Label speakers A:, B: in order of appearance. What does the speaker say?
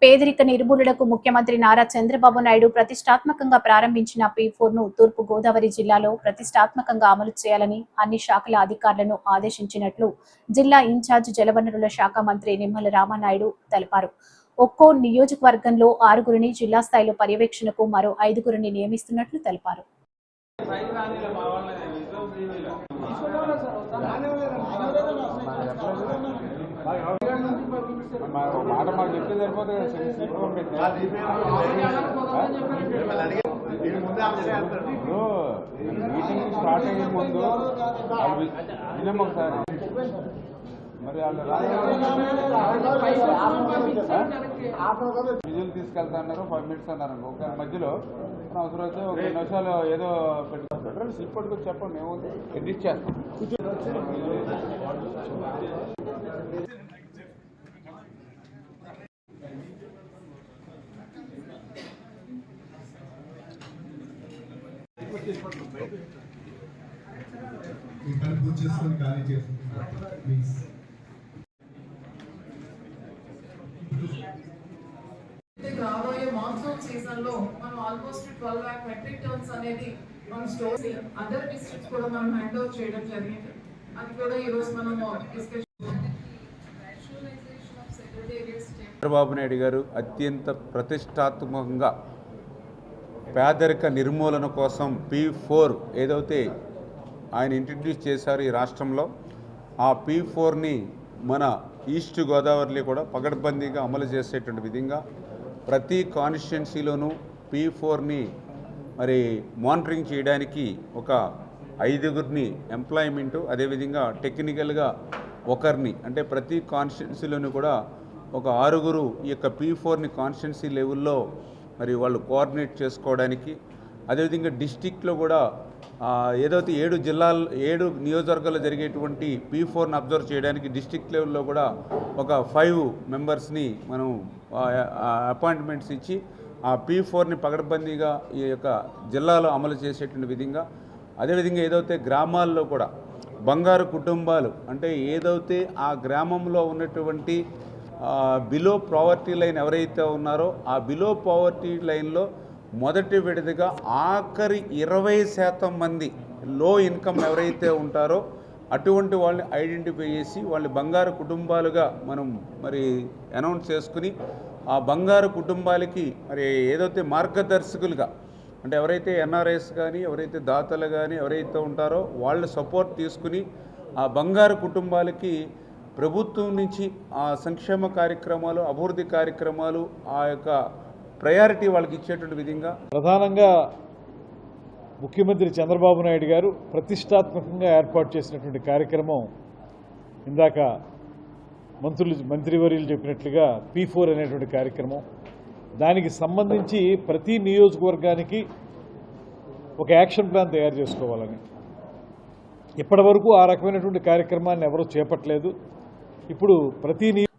A: పేదరిక నిర్మూలనకు ముఖ్యమంత్రి నారా చంద్రబాబు నాయుడు ప్రతిష్టాత్మకంగా ప్రారంభించిన P4 ను తూర్పు గోదావరి జిల్లాలో ప్రతిష్టాత్మకంగా అమలు చేయాలని అన్ని శాఖల అధికారులను ఆదేశించినట్లు జిల్లా ఇన్ఛార్జ్ జలవనరుల శాఖ మంత్రి నిమ్మల రామానాయుడు తెలిపారు. ఒక్కో నియోజకవర్గంలో 6గురిని జిల్లా స్థాయిలో పర్యవేక్షణకు మరో 5గురిని నియమిస్తున్నట్లు తెలిపారు.
B: మాట మాకు చెప్తే సరిపోతుంది. మీటింగ్ స్టార్ట్ అయ్యే ముందు విన్నాం ఒకసారి. మరి విజువల్ తీసుకెళ్తా అన్నారు, 5 minutes అన్నారు. ఒక మధ్యలో అవసరం అయితే ఒక 2 నిమిషాలు ఏదో పెట్టుకుంటారు. స్లిప్ పట్టుకొని చెప్పండి, ఏముంది ఎడిట్ చేస్తాం.
C: రాబోయే మాన్సూన్ సీజన్ లో మనం ఆల్మోస్ట్ 12 lakh మెట్రిక్ టన్స్ అనేది మనం స్టోర్ అదర్ డిస్ట్రిక్ట్స్ కూడా మనం హ్యాండ్ ఓవర్ చేయడం జరిగింది. అది కూడా ఈ రోజు మనం
B: చంద్రబాబు నాయుడు గారు అత్యంత ప్రతిష్టాత్మకంగా పేదరిక నిర్మూలన కోసం P4 ఏదైతే ఆయన ఇంట్రడ్యూస్ చేశారు ఈ రాష్ట్రంలో, ఆ P4ని మన ఈస్ట్ గోదావరిలో కూడా పకడ్బందీగా అమలు చేసేటువంటి విధంగా ప్రతి కాన్స్టిట్యున్సీలోనూ P4ని మరి మానిటరింగ్ చేయడానికి ఒక 5గురిని ఎంప్లాయ్మెంటు, అదేవిధంగా టెక్నికల్గా ఒకరిని, అంటే ప్రతి కాన్స్టిట్యున్సీలోనూ కూడా ఒక 6గురు ఈ యొక్క P4ని కాన్స్టిట్యున్సీ లెవెల్లో మరి వాళ్ళు కోఆర్డినేట్ చేసుకోవడానికి, అదేవిధంగా డిస్టిక్లో కూడా ఏదైతే 7 నియోజకవర్గాల్లో జరిగేటువంటి P4ని అబ్జర్వ్ చేయడానికి డిస్టిక్ లెవెల్లో కూడా ఒక 5 మెంబర్స్ని మనం అపాయింట్మెంట్స్ ఇచ్చి ఆ P4ని పకడ్బందీగా ఈ యొక్క జిల్లాలో అమలు చేసేటువంటి విధంగా, అదేవిధంగా ఏదైతే గ్రామాల్లో కూడా బంగారు కుటుంబాలు, అంటే ఏదైతే ఆ గ్రామంలో ఉన్నటువంటి బిలో పావర్టీ లైన్ ఎవరైతే ఉన్నారో ఆ బిలో పావర్టీ లైన్లో మొదటి విడతగా ఆఖరి 20% మంది లో ఇన్కమ్ ఎవరైతే ఉంటారో అటువంటి వాళ్ళని ఐడెంటిఫై చేసి వాళ్ళని బంగారు కుటుంబాలుగా మనం మరి అనౌన్స్ చేసుకుని ఆ బంగారు కుటుంబాలకి మరి ఏదైతే మార్గదర్శకులుగా, అంటే ఎవరైతే ఎన్ఆర్ఐస్ కానీ ఎవరైతే దాతలు కానీ ఎవరైతే ఉంటారో వాళ్ళ సపోర్ట్ తీసుకుని ఆ బంగారు కుటుంబాలకి ప్రభుత్వం నుంచి ఆ సంక్షేమ కార్యక్రమాలు, అభివృద్ధి కార్యక్రమాలు, ఆ యొక్క ప్రయారిటీ వాళ్ళకి ఇచ్చేటువంటి విధంగా
D: ప్రధానంగా ముఖ్యమంత్రి చంద్రబాబు నాయుడు గారు ప్రతిష్టాత్మకంగా ఏర్పాటు చేసినటువంటి కార్యక్రమం ఇందాక మంత్రివర్యులు చెప్పినట్లుగా P4 అనేటువంటి కార్యక్రమం. దానికి సంబంధించి ప్రతి నియోజకవర్గానికి ఒక యాక్షన్ ప్లాన్ తయారు చేసుకోవాలని, ఇప్పటి వరకు ఆ రకమైనటువంటి కార్యక్రమాన్ని ఎవరూ చేపట్టలేదు. ఇప్పుడు ప్రతి